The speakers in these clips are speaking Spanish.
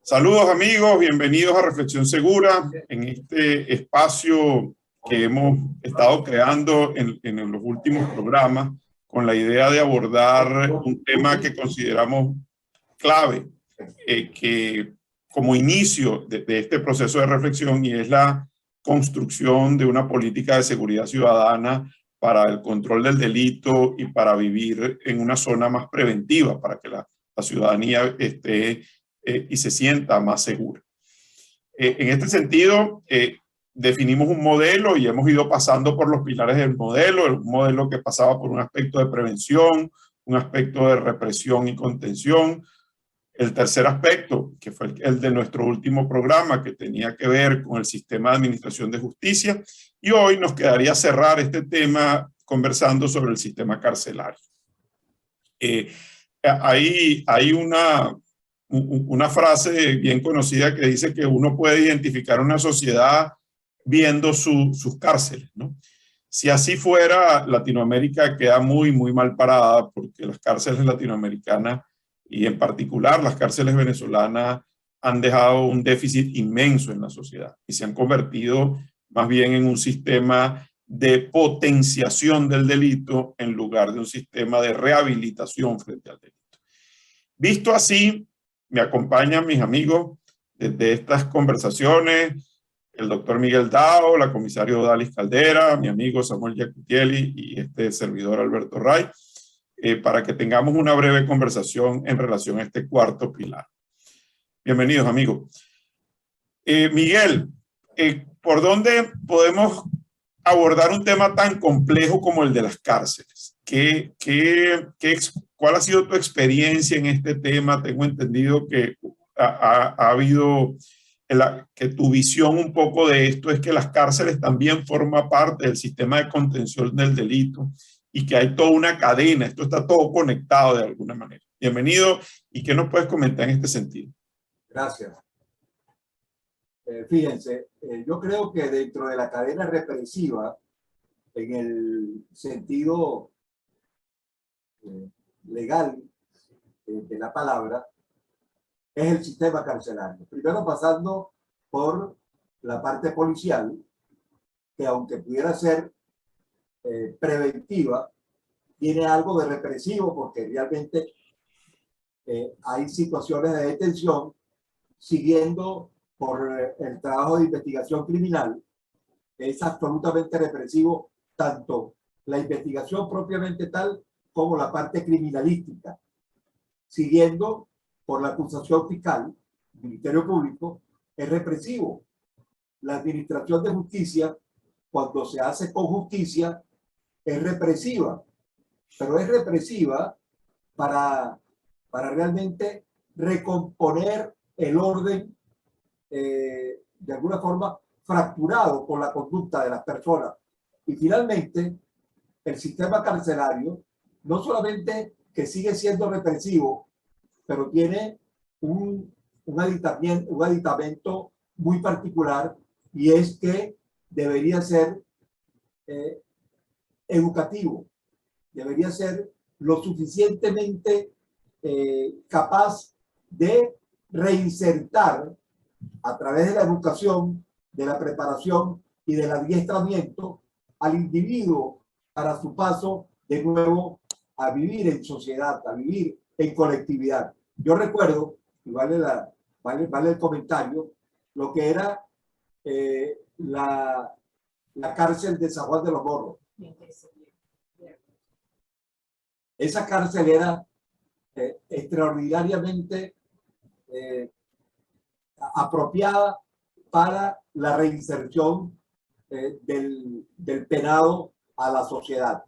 Saludos amigos, bienvenidos a Reflexión Segura, en este espacio que hemos estado creando en los últimos programas con la idea de abordar un tema que consideramos clave, que como inicio de este proceso de reflexión, y es la construcción de una política de seguridad ciudadana para el control del delito y para vivir en una zona más preventiva, para que la ciudadanía esté y se sienta más segura. En este sentido, definimos un modelo y hemos ido pasando por los pilares del modelo, un modelo que pasaba por un aspecto de prevención, un aspecto de represión y contención. El tercer aspecto, que fue el de nuestro último programa, que tenía que ver con el sistema de administración de justicia, y hoy nos quedaría cerrar este tema conversando sobre el sistema carcelario. Hay una frase bien conocida que dice que uno puede identificar una sociedad viendo sus cárceles, ¿no? Si así fuera, Latinoamérica queda muy mal parada, porque las cárceles latinoamericanas y en particular las cárceles venezolanas han dejado un déficit inmenso en la sociedad y se han convertido más bien en un sistema de potenciación del delito en lugar de un sistema de rehabilitación frente al delito. Visto así, me acompañan mis amigos desde estas conversaciones, el doctor Miguel Dao, la comisaria Odalis Caldera, mi amigo Samuel Yacutieli y este servidor Alberto Ray, para que tengamos una breve conversación en relación a este cuarto pilar. Bienvenidos, amigos. Miguel, ¿por dónde podemos abordar un tema tan complejo como el de las cárceles? ¿Cuál ha sido tu experiencia en este tema? Tengo entendido que ha habido, que tu visión un poco de esto es que las cárceles también forman parte del sistema de contención del delito y que hay toda una cadena, esto está todo conectado de alguna manera. Bienvenido, ¿y qué nos puedes comentar en este sentido? Gracias. Fíjense, yo creo que dentro de la cadena represiva, en el sentido legal de la palabra, es el sistema carcelario. Primero pasando por la parte policial, que aunque pudiera ser preventiva, tiene algo de represivo porque realmente hay situaciones de detención siguiendo por el trabajo de investigación criminal. Es absolutamente represivo tanto la investigación propiamente tal como la parte criminalística, siguiendo por la acusación fiscal, Ministerio Público, es represivo. La administración de justicia, cuando se hace con justicia, es represiva, pero es represiva para realmente recomponer el orden de alguna forma fracturado por la conducta de las personas. Y finalmente, el sistema carcelario no solamente que sigue siendo represivo, pero tiene un aditamento muy particular, y es que debería ser educativo, debería ser lo suficientemente capaz de reinsertar a través de la educación, de la preparación y del adiestramiento al individuo para su paso de nuevo a vivir en sociedad, a vivir en colectividad. Yo recuerdo, y vale el comentario, lo que era la cárcel de San Juan de los Morros. Esa cárcel era extraordinariamente apropiada para la reinserción del penado a la sociedad.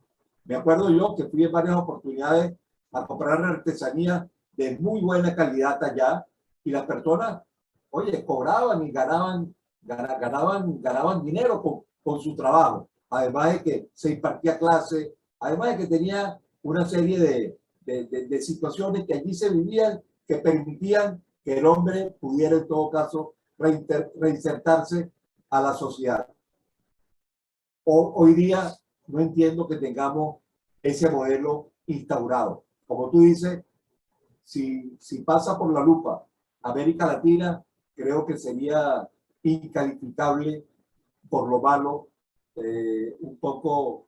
Me acuerdo yo que fui en varias oportunidades a comprar artesanía de muy buena calidad allá, y las personas, oye, cobraban y ganaban dinero con su trabajo, además de que se impartía clase, además de que tenía una serie de situaciones que allí se vivían que permitían que el hombre pudiera en todo caso reinsertarse a la sociedad. Hoy día no entiendo que tengamos ese modelo instaurado. Como tú dices, si pasa por la lupa América Latina, creo que sería incalificable por lo malo un poco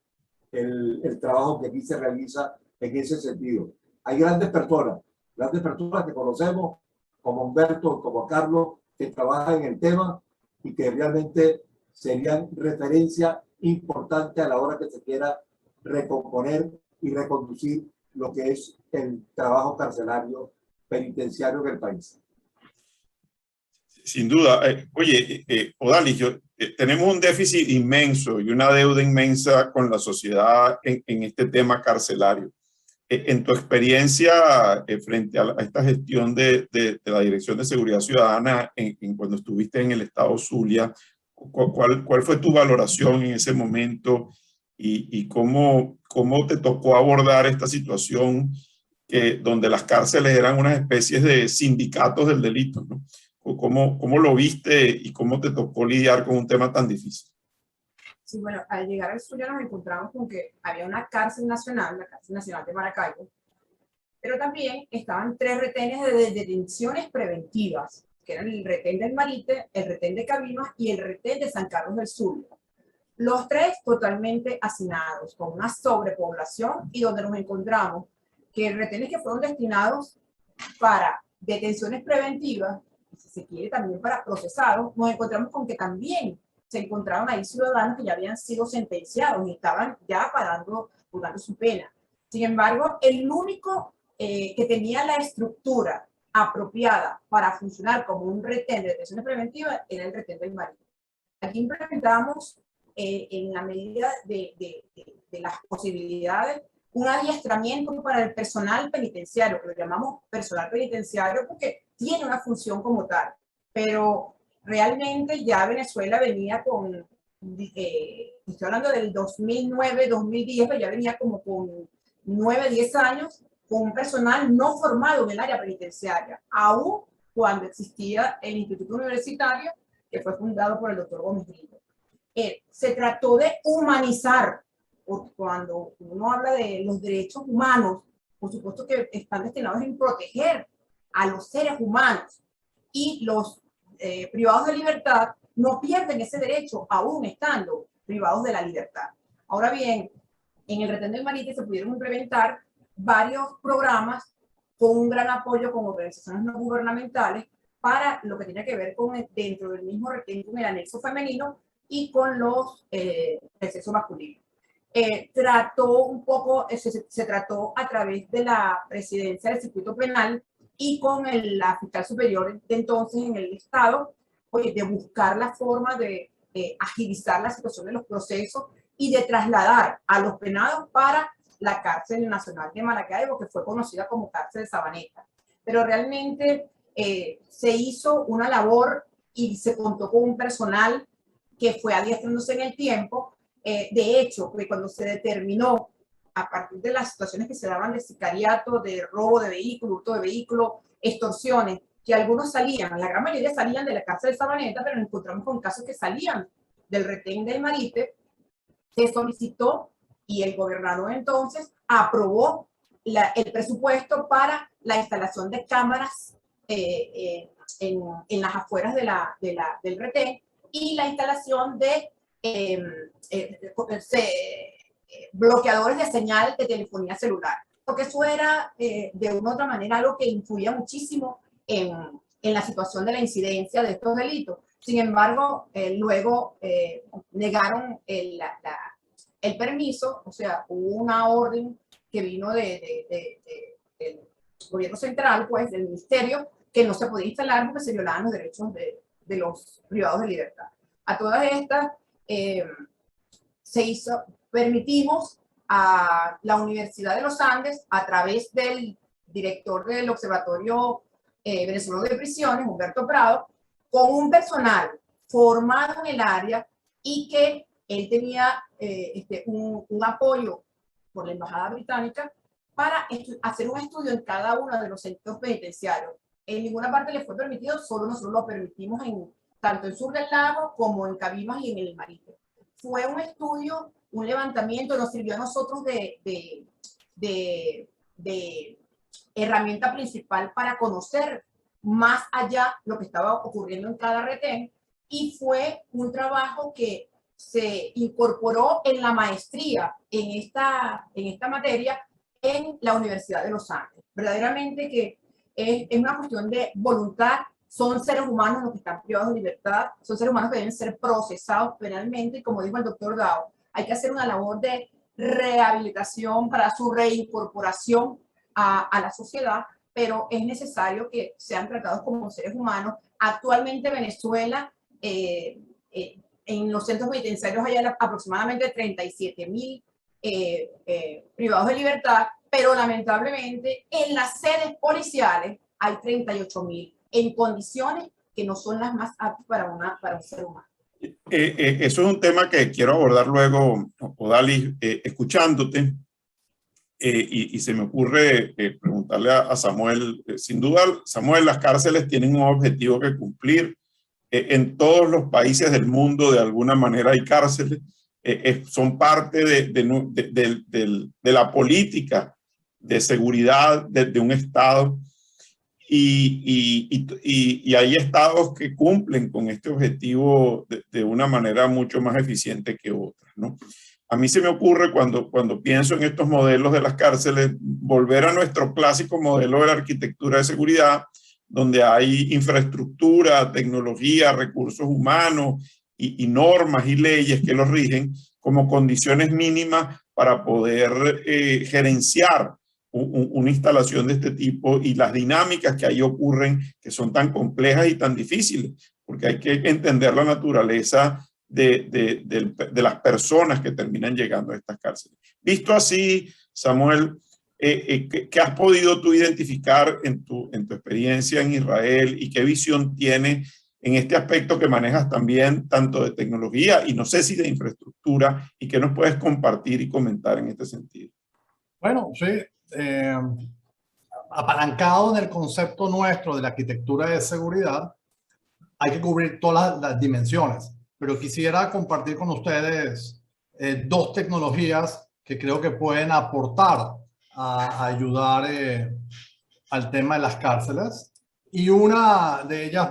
el trabajo que aquí se realiza en ese sentido. Hay grandes personas que conocemos, como Humberto, como Carlos, que trabajan en el tema y que realmente serían referencia importante a la hora que se quiera recomponer y reconducir lo que es el trabajo carcelario penitenciario en el país. Sin duda. Oye, Odalis, tenemos un déficit inmenso y una deuda inmensa con la sociedad en este tema carcelario. En tu experiencia frente a esta gestión de la Dirección de Seguridad Ciudadana cuando estuviste en el estado Zulia, ¿cuál fue tu valoración en ese momento y cómo te tocó abordar esta situación donde las cárceles eran unas especies de sindicatos del delito, ¿no? ¿Cómo lo viste y cómo te tocó lidiar con un tema tan difícil? Sí, bueno, al llegar al Zulia nos encontramos con que había una cárcel nacional, la Cárcel Nacional de Maracaibo, pero también estaban 3 retenes de detenciones preventivas, que eran el retén del Marite, el retén de Cabimas y el retén de San Carlos del Zulia. Los 3 totalmente hacinados, con una sobrepoblación, y donde nos encontramos que retenes que fueron destinados para detenciones preventivas, si se quiere también para procesados, nos encontramos con que también se encontraban ahí ciudadanos que ya habían sido sentenciados y estaban ya pagando su pena. Sin embargo, el único que tenía la estructura apropiada para funcionar como un retén de detenciones preventivas era el retén del Marite. Aquí implementamos, en la medida de las posibilidades, un adiestramiento para el personal penitenciario, que lo llamamos personal penitenciario porque tiene una función como tal, pero realmente ya Venezuela venía con, estoy hablando del 2009, 2010, pero ya venía como con 9, 10 años con un personal no formado en el área penitenciaria, aún cuando existía el Instituto Universitario, que fue fundado por el doctor Gómez Grillo. Se trató de humanizar, porque cuando uno habla de los derechos humanos, por supuesto que están destinados en proteger a los seres humanos, y los privados de libertad no pierden ese derecho aún estando privados de la libertad. Ahora bien, en el retén del Marite se pudieron implementar varios programas con un gran apoyo con organizaciones no gubernamentales para lo que tiene que ver con dentro del mismo retén con el anexo femenino y con los del sexo masculino. Trató un poco, se trató a través de la presidencia del circuito penal y con la fiscal superior de entonces en el estado, oye, de buscar la forma de agilizar la situación de los procesos y de trasladar a los penados para la cárcel nacional de Maracaibo, que fue conocida como cárcel de Sabaneta. Pero realmente se hizo una labor y se contó con un personal que fue adiestrándose en el tiempo. De hecho, cuando se determinó, a partir de las situaciones que se daban de sicariato, de robo de vehículo, hurto de vehículo, extorsiones, que algunos salían, la gran mayoría salían de la cárcel de Sabaneta, pero nos encontramos con casos que salían del retén del Marite, se solicitó y el gobernador entonces aprobó el presupuesto para la instalación de cámaras en las afueras del retén y la instalación de bloqueadores de señal de telefonía celular, porque eso era de una u otra manera algo que influía muchísimo en la situación de la incidencia de estos delitos. Sin embargo, luego negaron el permiso, o sea, hubo una orden que vino del gobierno central, pues del ministerio, que no se podía instalar porque se violaban los derechos de los privados de libertad. A todas estas permitimos a la Universidad de los Andes, a través del director del Observatorio Venezolano de Prisiones, Humberto Prado, con un personal formado en el área y que él tenía un apoyo por la Embajada Británica para hacer un estudio en cada uno de los centros penitenciarios. En ninguna parte le fue permitido, solo nosotros lo permitimos tanto en Sur del Lago como en Cabimas y en el Marite. Fue un estudio, un levantamiento, nos sirvió a nosotros de herramienta principal para conocer más allá lo que estaba ocurriendo en cada retén, y fue un trabajo que se incorporó en la maestría en esta materia en la Universidad de los Andes. Verdaderamente que es una cuestión de voluntad. Son seres humanos los que están privados de libertad, son seres humanos que deben ser procesados penalmente, y como dijo el doctor Dao, hay que hacer una labor de rehabilitación para su reincorporación a la sociedad, pero es necesario que sean tratados como seres humanos. Actualmente Venezuela, en los centros penitenciarios hay aproximadamente 37.000 privados de libertad, pero lamentablemente en las sedes policiales hay 38.000 en condiciones que no son las más aptas para un ser humano. Eso es un tema que quiero abordar luego, Odalis, escuchándote, y se me ocurre preguntarle a Samuel. Sin duda, Samuel, las cárceles tienen un objetivo que cumplir. En todos los países del mundo, de alguna manera, hay cárceles. Son parte de la política de seguridad de un Estado. Y hay estados que cumplen con este objetivo de una manera mucho más eficiente que otras, ¿no? A mí se me ocurre cuando pienso en estos modelos de las cárceles, volver a nuestro clásico modelo de la arquitectura de seguridad, donde hay infraestructura, tecnología, recursos humanos y normas y leyes que los rigen como condiciones mínimas para poder gerenciar una instalación de este tipo, y las dinámicas que ahí ocurren, que son tan complejas y tan difíciles, porque hay que entender la naturaleza de las personas que terminan llegando a estas cárceles. Visto así, Samuel, ¿qué has podido tú identificar en tu experiencia en Israel, y qué visión tienes en este aspecto que manejas también, tanto de tecnología y no sé si de infraestructura, y qué nos puedes compartir y comentar en este sentido? Bueno, sí. Apalancado en el concepto nuestro de la arquitectura de seguridad, hay que cubrir todas las dimensiones, pero quisiera compartir con ustedes dos tecnologías que creo que pueden aportar a ayudar al tema de las cárceles, y una de ellas,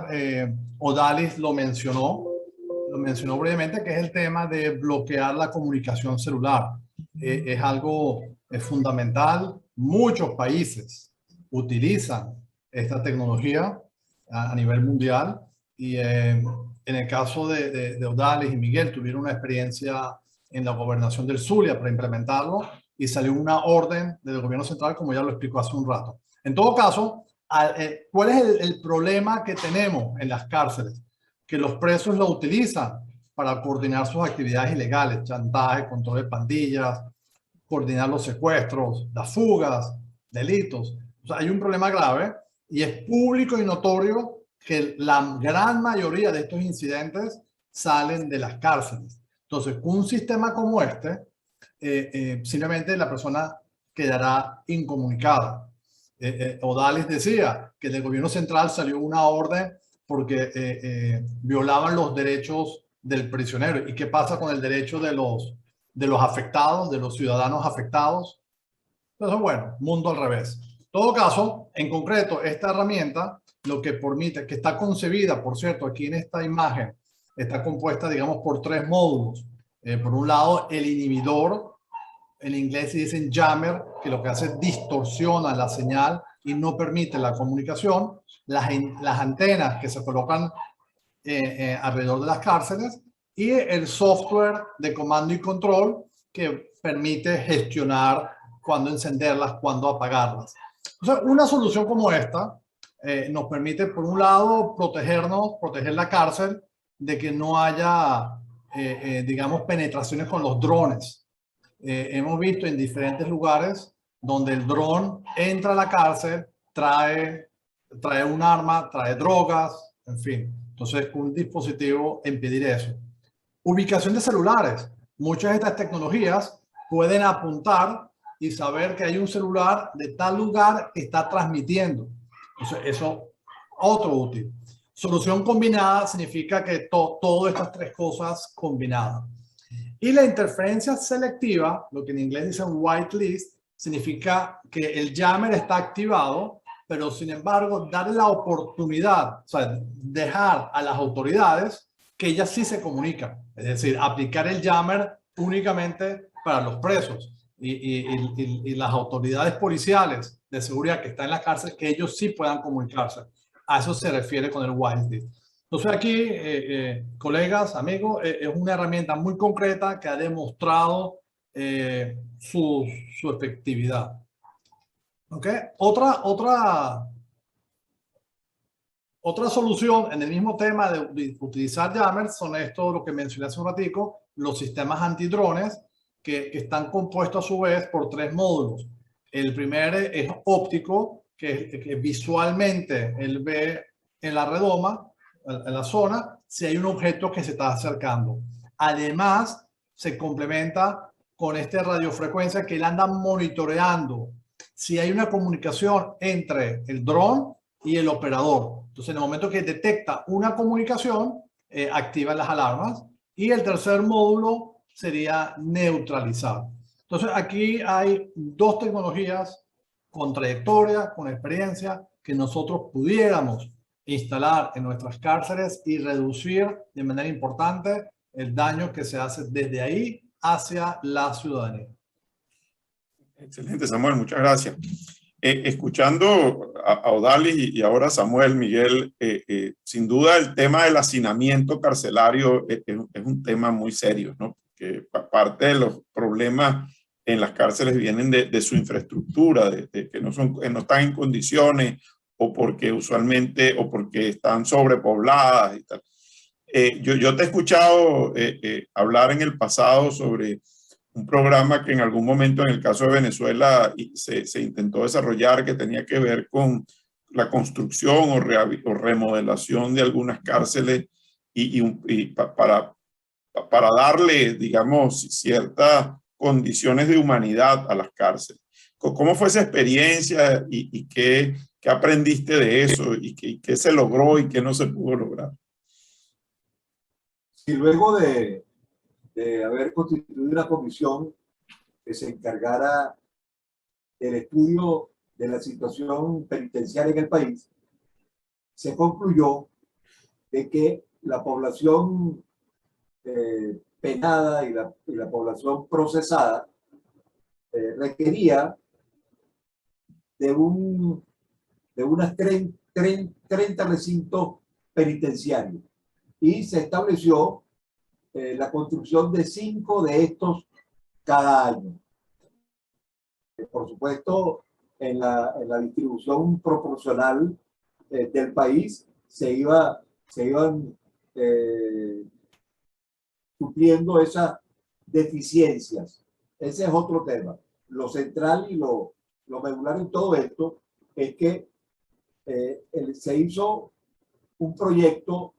Odalis lo mencionó brevemente, que es el tema de bloquear la comunicación celular. Es algo fundamental. Muchos países utilizan esta tecnología a nivel mundial, y en el caso de Odalis y Miguel tuvieron una experiencia en la gobernación del Zulia para implementarlo, y salió una orden del gobierno central, como ya lo explicó hace un rato. En todo caso, ¿cuál es el problema que tenemos en las cárceles? Que los presos lo utilizan para coordinar sus actividades ilegales, chantaje, control de pandillas, coordinar los secuestros, las fugas, delitos. O sea, hay un problema grave, y es público y notorio que la gran mayoría de estos incidentes salen de las cárceles. Entonces, con un sistema como este, simplemente la persona quedará incomunicada. Odalis decía que del gobierno central salió una orden porque violaban los derechos del prisionero. ¿Y qué pasa con el derecho de los afectados, de los ciudadanos afectados? Entonces, bueno, mundo al revés. En todo caso, en concreto, esta herramienta lo que permite, que está concebida, por cierto, aquí en esta imagen, está compuesta, digamos, por tres módulos. Por un lado, el inhibidor, en inglés se dicen jammer, que lo que hace es distorsiona la señal y no permite la comunicación. Las antenas que se colocan alrededor de las cárceles, y el software de comando y control que permite gestionar cuándo encenderlas, cuándo apagarlas. O sea, una solución como esta nos permite, por un lado, proteger la cárcel de que no haya, digamos, penetraciones con los drones. Hemos visto en diferentes lugares donde el dron entra a la cárcel, trae un arma, trae drogas, en fin. Entonces, con un dispositivo impedir eso. Ubicación de celulares. Muchas de estas tecnologías pueden apuntar y saber que hay un celular de tal lugar que está transmitiendo. Entonces, eso, otro útil. Solución combinada significa que todas estas tres cosas combinadas. Y la interferencia selectiva, lo que en inglés dicen whitelist, significa que el jammer está activado, pero sin embargo dar la oportunidad, o sea, dejar a las autoridades que ellas sí se comunican, es decir, aplicar el Yammer únicamente para los presos y las autoridades policiales de seguridad que están en la cárcel, que ellos sí puedan comunicarse. A eso se refiere con el whitelist. Entonces aquí, colegas, amigos, es una herramienta muy concreta que ha demostrado su efectividad. ¿Okay? Otra solución en el mismo tema de utilizar jammers son esto, lo que mencioné hace un ratico, los sistemas antidrones que están compuestos a su vez por 3 módulos. El primero es óptico, que visualmente él ve en la redoma, en la zona, si hay un objeto que se está acercando. Además, se complementa con esta radiofrecuencia que él anda monitoreando si hay una comunicación entre el dron y el operador. Entonces, en el momento que detecta una comunicación, activa las alarmas. Y el tercer módulo sería neutralizar. Entonces, aquí hay 2 tecnologías con trayectoria, con experiencia, que nosotros pudiéramos instalar en nuestras cárceles y reducir de manera importante el daño que se hace desde ahí hacia la ciudadanía. Excelente, Samuel, muchas gracias. Escuchando a Odalis y ahora Samuel, Miguel, sin duda el tema del hacinamiento carcelario es un tema muy serio, ¿no? Que parte de los problemas en las cárceles vienen de su infraestructura, de que no están en condiciones o porque usualmente o porque están sobrepobladas y tal. Yo te he escuchado hablar en el pasado sobre un programa que en algún momento en el caso de Venezuela se intentó desarrollar que tenía que ver con la construcción o remodelación de algunas cárceles para darle, digamos, ciertas condiciones de humanidad a las cárceles. ¿Cómo fue esa experiencia y qué aprendiste de eso y qué se logró y qué no se pudo lograr? Y luego de haber constituido una comisión que se encargara del estudio de la situación penitenciaria en el país, se concluyó de que la población penada y la población procesada requería de unas 30 recintos penitenciarios y se estableció la construcción de 5 de estos cada año. Por supuesto, en la distribución proporcional del país se iban supliendo esas deficiencias. Ese es otro tema. Lo central y lo medular en todo esto es que se hizo un proyecto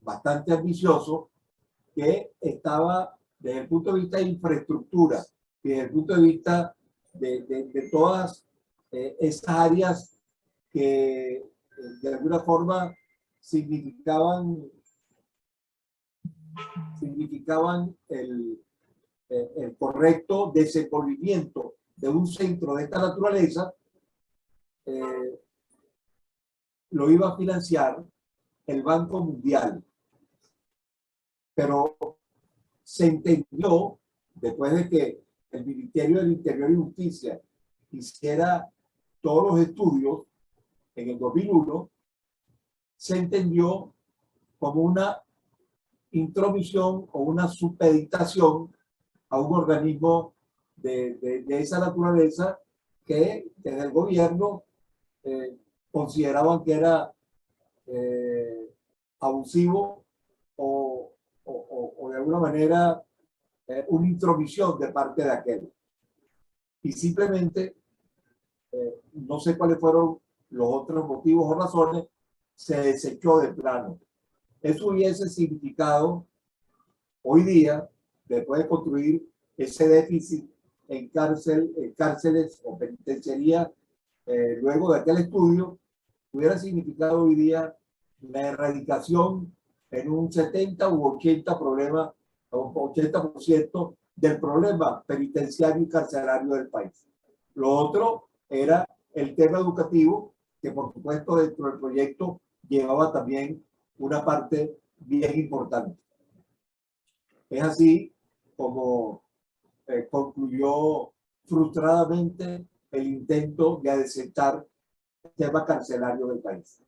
bastante ambicioso que estaba desde el punto de vista de infraestructura y desde el punto de vista de todas esas áreas que de alguna forma significaban el correcto desenvolvimiento de un centro de esta naturaleza, lo iba a financiar el Banco Mundial. Pero se entendió, después de que el Ministerio del Interior y Justicia hiciera todos los estudios en el 2001, se entendió como una intromisión o una supeditación a un organismo de esa naturaleza que desde el gobierno consideraban que era abusivo o de alguna manera una intromisión de parte de aquel. Y simplemente, no sé cuáles fueron los otros motivos o razones, se desechó de plano. Eso hubiese significado hoy día, después de construir ese déficit en cárceles o penitenciaría, luego de aquel estudio, hubiera significado hoy día la erradicación en un 70 u 80% del problema penitenciario y carcelario del país. Lo otro era el tema educativo, que por supuesto dentro del proyecto llevaba también una parte bien importante. Es así como concluyó frustradamente el intento de adecentar el tema carcelario del país.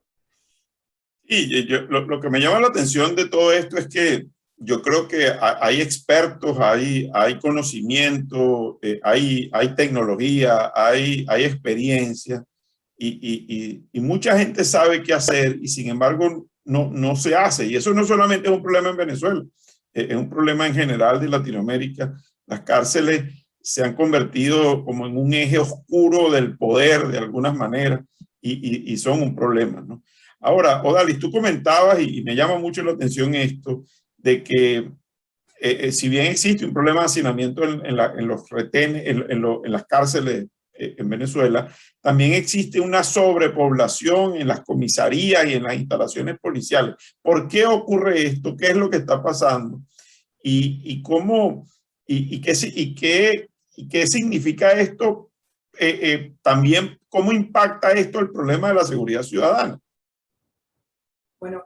Y lo que me llama la atención de todo esto es que yo creo que hay expertos, hay conocimiento, hay tecnología, hay experiencia y mucha gente sabe qué hacer y sin embargo no se hace. Y eso no solamente es un problema en Venezuela, es un problema en general de Latinoamérica. Las cárceles se han convertido como en un eje oscuro del poder de algunas maneras y son un problema, ¿no? Ahora, Odalis, tú comentabas y me llama mucho la atención esto, de que si bien existe un problema de hacinamiento en los retenes, en las cárceles en Venezuela, también existe una sobrepoblación en las comisarías y en las instalaciones policiales. ¿Por qué ocurre esto? ¿Qué es lo que está pasando? ¿Y cómo, qué significa esto? También, ¿cómo impacta esto el problema de la seguridad ciudadana? Bueno,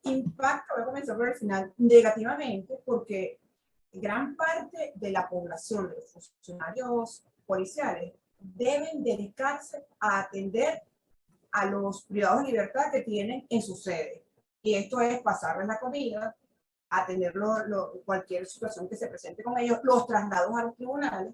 impacta, voy a comenzar por el final, negativamente, porque gran parte de la población, de los funcionarios policiales, deben dedicarse a atender a los privados de libertad que tienen en su sede. Y esto es pasarles la comida, atender cualquier situación que se presente con ellos, los traslados a los tribunales.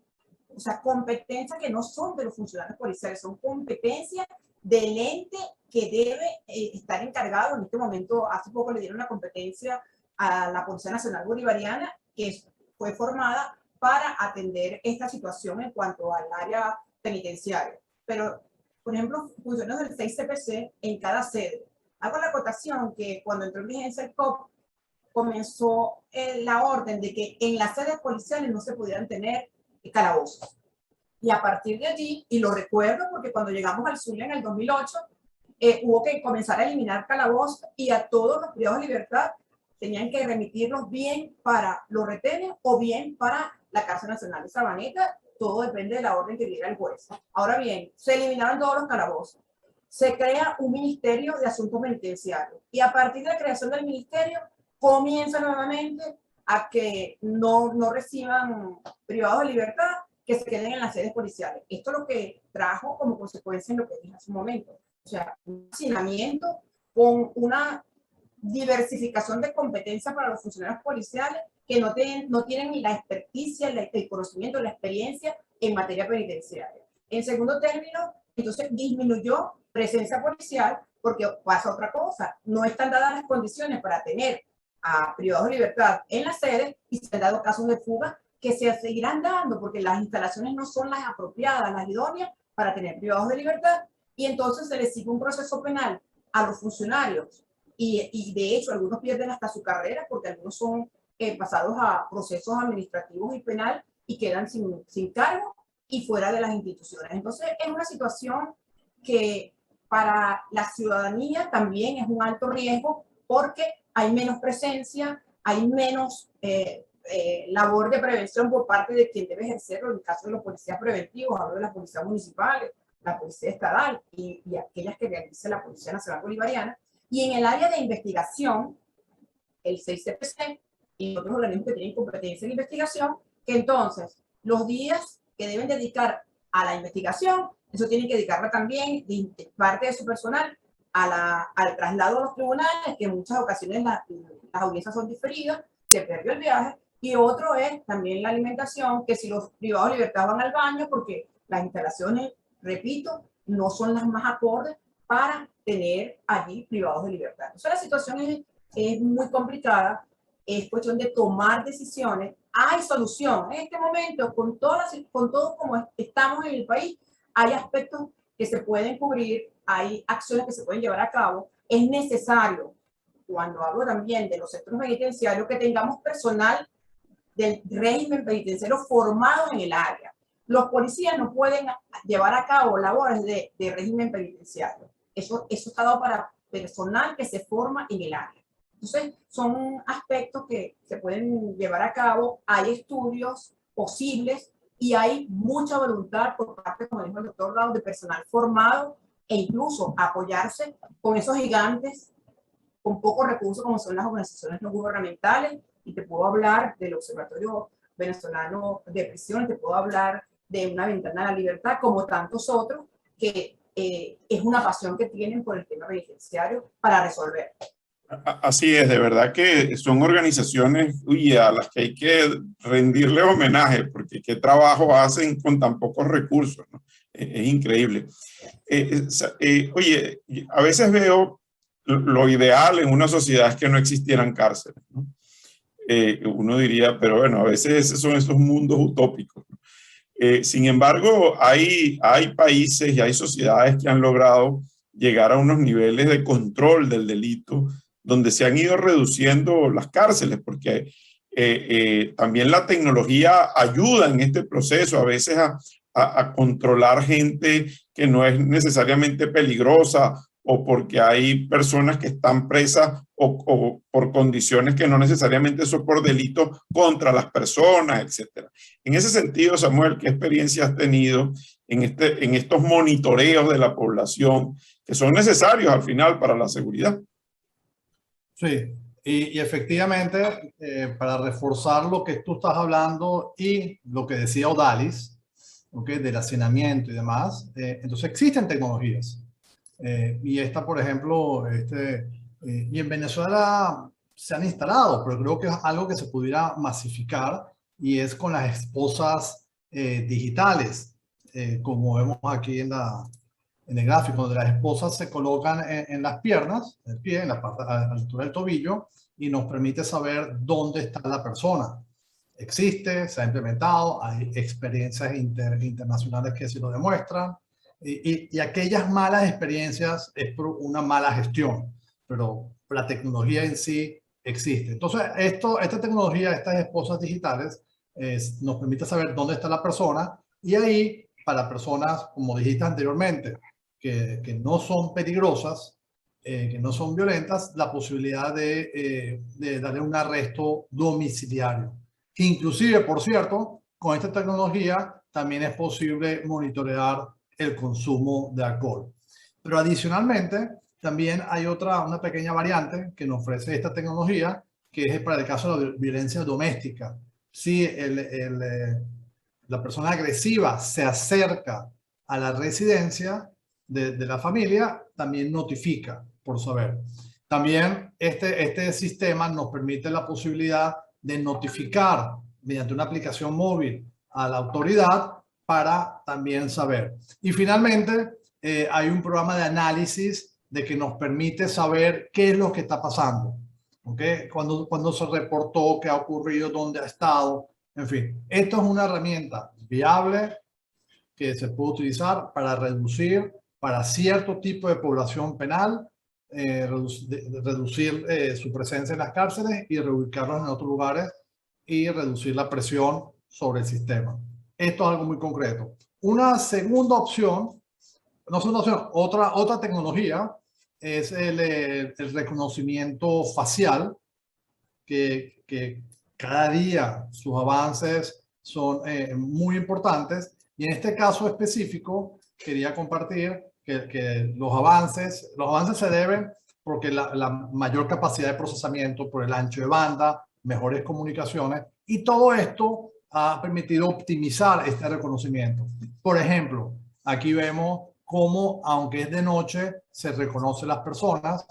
O sea, competencias que no son de los funcionarios policiales, son competencias del ente que debe estar encargado. En este momento, hace poco le dieron una competencia a la Policía Nacional Bolivariana, que fue formada para atender esta situación en cuanto al área penitenciaria. Pero, por ejemplo, funcionarios del 6CPC en cada sede. Hago la acotación que cuando entró en vigencia el COP, comenzó la orden de que en las sedes policiales no se pudieran tener calabozos. Y a partir de allí, y lo recuerdo porque cuando llegamos al Zulia en el 2008, hubo que comenzar a eliminar calabozos y a todos los privados de libertad tenían que remitirlos bien para los retenes o bien para la Cárcel Nacional de Sabaneta. Todo depende de la orden que diera el juez. Ahora bien, se eliminaron todos los calabozos. Se crea un ministerio de asuntos penitenciarios y a partir de la creación del ministerio comienza nuevamente a que no reciban privados de libertad, que se queden en las sedes policiales. Esto es lo que trajo como consecuencia en lo que dije hace un momento. O sea, un hacinamiento con una diversificación de competencias para los funcionarios policiales que no tienen ni la experticia, el conocimiento, la experiencia en materia penitenciaria. En segundo término, entonces disminuyó presencia policial porque pasa otra cosa. No están dadas las condiciones para tener a privados de libertad en las sedes y se han dado casos de fuga que se seguirán dando porque las instalaciones no son las apropiadas, las idóneas para tener privados de libertad y entonces se les sigue un proceso penal a los funcionarios y de hecho algunos pierden hasta su carrera porque algunos son pasados a procesos administrativos y penal y quedan sin cargo y fuera de las instituciones. Entonces es una situación que para la ciudadanía también es un alto riesgo porque hay menos presencia, hay menos labor de prevención por parte de quien debe ejercerlo. En el caso de los policías preventivos, hablo de las policías municipales, la policía estatal y aquellas que realiza la Policía Nacional Bolivariana. Y en el área de investigación, el 6CPC y otros organismos que tienen competencia en investigación, que entonces los días que deben dedicar a la investigación, eso tienen que dedicarla también de parte de su personal al traslado a los tribunales, que en muchas ocasiones las audiencias son diferidas, se perdió el viaje, y otro es también la alimentación, que si los privados de libertad van al baño, porque las instalaciones, repito, no son las más acordes para tener allí privados de libertad. Entonces la situación es muy complicada, es cuestión de tomar decisiones. Hay solución. En este momento, con todo como estamos en el país, hay aspectos que se pueden cubrir, hay acciones que se pueden llevar a cabo. Es necesario, cuando hablo también de los centros penitenciarios, que tengamos personal del régimen penitenciario formado en el área. Los policías no pueden llevar a cabo labores de régimen penitenciario. Eso está dado para personal que se forma en el área. Entonces, son aspectos que se pueden llevar a cabo. Hay estudios posibles y hay mucha voluntad por parte, como dijo el doctor Lau, de personal formado e incluso apoyarse con esos gigantes con pocos recursos como son las organizaciones no gubernamentales. Y te puedo hablar del Observatorio Venezolano de Prisiones, te puedo hablar de Una Ventana a la Libertad, como tantos otros, que es una pasión que tienen por el tema penitenciario para resolver. Así es, de verdad que son organizaciones a las que hay que rendirle homenaje, porque qué trabajo hacen con tan pocos recursos, ¿no? Es increíble. Oye, a veces veo lo ideal en una sociedad es que no existieran cárceles, ¿no? Uno diría, pero bueno, a veces son esos mundos utópicos, ¿no? Sin embargo, hay países y hay sociedades que han logrado llegar a unos niveles de control del delito donde se han ido reduciendo las cárceles, porque también la tecnología ayuda en este proceso a veces a controlar gente que no es necesariamente peligrosa, o porque hay personas que están presas o por condiciones que no necesariamente son por delitos contra las personas, etc. En ese sentido, Samuel, ¿qué experiencia has tenido en estos monitoreos de la población que son necesarios al final para la seguridad? Sí, y efectivamente, para reforzar lo que tú estás hablando y lo que decía Odalis, ¿okay?, del hacinamiento y demás, entonces existen tecnologías. Y esta, por ejemplo, y en Venezuela se han instalado, pero creo que es algo que se pudiera masificar, y es con las esposas digitales, como vemos aquí en el gráfico, donde las esposas se colocan en las piernas, el pie, en la parte a la altura del tobillo, y nos permite saber dónde está la persona. Existe, se ha implementado, hay experiencias internacionales que se lo demuestran. Y aquellas malas experiencias es por una mala gestión, pero la tecnología en sí existe. Entonces, esta tecnología, estas esposas digitales, nos permite saber dónde está la persona, y ahí, para personas, como dijiste anteriormente, que no son peligrosas, que no son violentas, la posibilidad de darle un arresto domiciliario. Inclusive, por cierto, con esta tecnología también es posible monitorear el consumo de alcohol. Pero adicionalmente, también hay una pequeña variante que nos ofrece esta tecnología, que es para el caso de la violencia doméstica. Si la persona agresiva se acerca a la residencia de la familia, también notifica, por saber. También este sistema nos permite la posibilidad de notificar mediante una aplicación móvil a la autoridad para también saber. Y finalmente, hay un programa de análisis de que nos permite saber qué es lo que está pasando, ¿okay? Cuando se reportó, qué ha ocurrido, dónde ha estado, en fin. Esto es una herramienta viable que se puede utilizar para reducir, para cierto tipo de población penal, reducir su presencia en las cárceles y reubicarlos en otros lugares y reducir la presión sobre el sistema. Esto es algo muy concreto. Una segunda opción, no segunda opción, otra tecnología es el reconocimiento facial, que cada día sus avances son muy importantes. Y en este caso específico, quería compartir que los avances se deben porque la mayor capacidad de procesamiento por el ancho de banda, mejores comunicaciones, y todo esto ha permitido optimizar este reconocimiento. Por ejemplo, aquí vemos cómo, aunque es de noche, se reconoce las personas.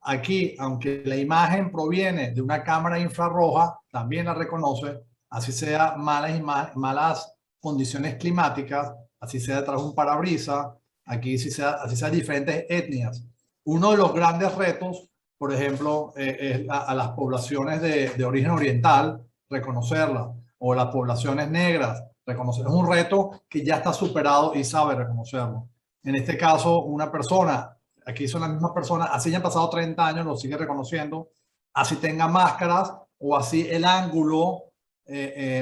Aquí, aunque la imagen proviene de una cámara infrarroja, también la reconoce, así sea malas condiciones climáticas, así sea detrás de un parabrisas, aquí así sea diferentes etnias. Uno de los grandes retos, por ejemplo, es a las poblaciones de origen oriental, reconocerlas, o las poblaciones negras, reconocer. Es un reto que ya está superado y sabe reconocerlo. En este caso, una persona, aquí son las mismas personas, así ya han pasado 30 años, lo sigue reconociendo, así tenga máscaras o así el ángulo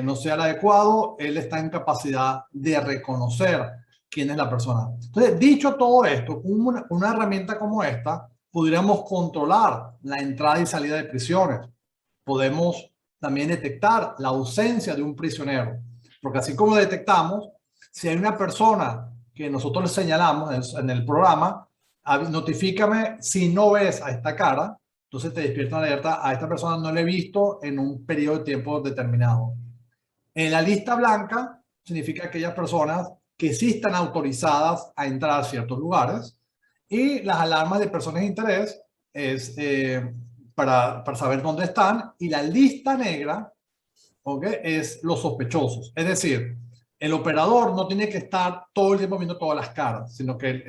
no sea el adecuado, él está en capacidad de reconocer quién es la persona. Entonces, dicho todo esto, una herramienta como esta, pudiéramos controlar la entrada y salida de prisiones. Podemos también detectar la ausencia de un prisionero, porque así como detectamos, si hay una persona que nosotros les señalamos en el programa, notifícame si no ves a esta cara, entonces te despierta una alerta, a esta persona no la he visto en un periodo de tiempo determinado. En la lista blanca significa aquellas personas que sí están autorizadas a entrar a ciertos lugares, y las alarmas de personas de interés es para saber dónde están, y la lista negra, ¿okay?, es los sospechosos. Es decir, el operador no tiene que estar todo el tiempo viendo todas las caras, sino que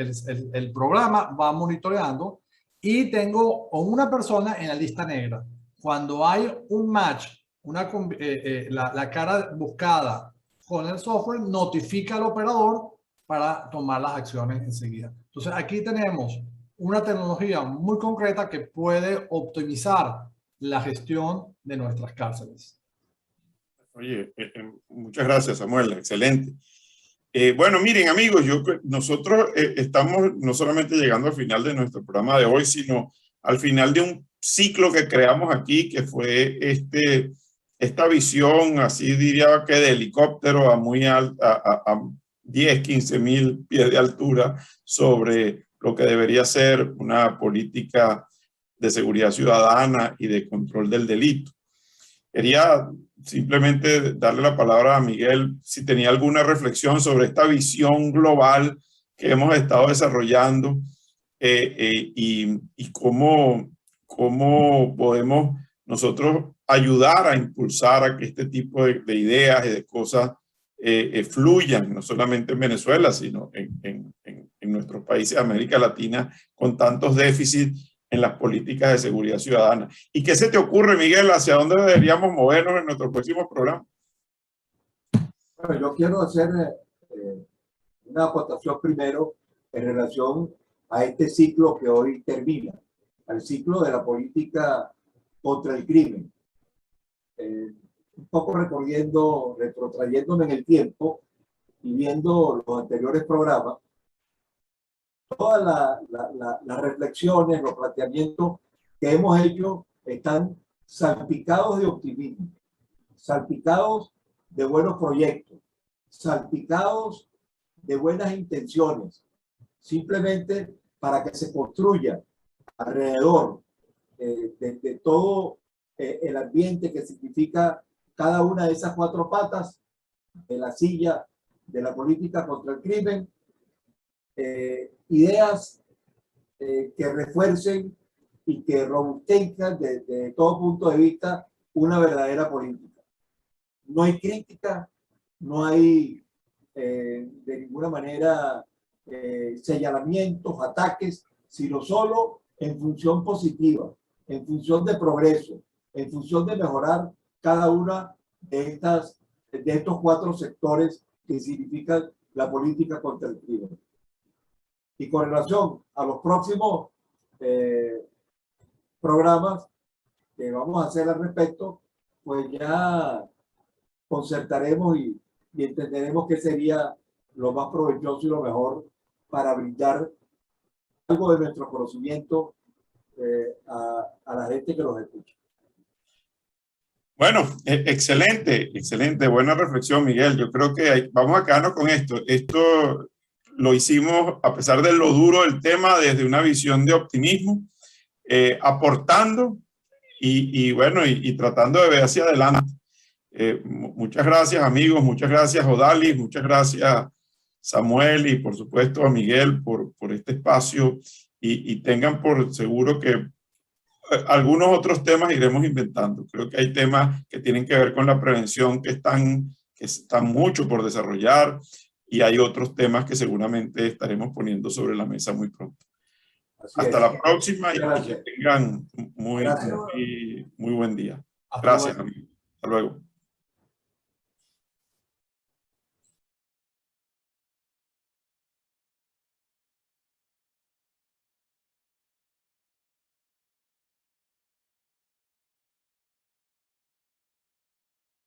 el programa va monitoreando, y tengo una persona en la lista negra. Cuando hay un match, la cara buscada con el software, notifica al operador para tomar las acciones enseguida. Entonces aquí tenemos una tecnología muy concreta que puede optimizar la gestión de nuestras cárceles. Oye, muchas gracias, Samuel, excelente. Bueno, miren, amigos, nosotros estamos no solamente llegando al final de nuestro programa de hoy, sino al final de un ciclo que creamos aquí, que fue esta visión, así diría que de helicóptero a muy alta, a 10, 15 mil pies de altura, sobre lo que debería ser una política de seguridad ciudadana y de control del delito. Quería simplemente darle la palabra a Miguel si tenía alguna reflexión sobre esta visión global que hemos estado desarrollando y cómo podemos nosotros ayudar a impulsar a que este tipo de ideas y de cosas fluyan, no solamente en Venezuela, sino en nuestros países de América Latina, con tantos déficits en las políticas de seguridad ciudadana. ¿Y qué se te ocurre, Miguel, hacia dónde deberíamos movernos en nuestro próximo programa? Bueno, yo quiero hacer una aportación primero en relación a este ciclo que hoy termina, al ciclo de la política contra el crimen. Un poco retrotrayéndome en el tiempo y viendo los anteriores programas, todas las reflexiones, los planteamientos que hemos hecho están salpicados de optimismo, salpicados de buenos proyectos, salpicados de buenas intenciones, simplemente para que se construya alrededor de todo el ambiente que significa cada una de esas cuatro patas de la silla de la política contra el crimen, ideas que refuercen y que robustezcan desde todo punto de vista una verdadera política. No hay crítica, no hay de ninguna manera señalamientos, ataques, sino solo en función positiva, en función de progreso, en función de mejorar cada una de estos cuatro sectores que significan la política contra el crimen. Y con relación a los próximos programas que vamos a hacer al respecto, pues ya concertaremos y entenderemos qué sería lo más provechoso y lo mejor para brindar algo de nuestro conocimiento a la gente que nos escucha. Bueno, excelente, excelente, buena reflexión, Miguel. Yo creo que vamos a quedarnos con esto. Esto lo hicimos a pesar de lo duro del tema, desde una visión de optimismo, aportando y bueno, y tratando de ver hacia adelante. Muchas gracias, amigos, muchas gracias, Odalis, muchas gracias, Samuel, y por supuesto a Miguel por este espacio, y tengan por seguro que algunos otros temas iremos inventando. Creo que hay temas que tienen que ver con la prevención que están mucho por desarrollar, y hay otros temas que seguramente estaremos poniendo sobre la mesa muy pronto. Hasta la próxima, y que tengan muy buen día. Gracias, amigos. Hasta luego.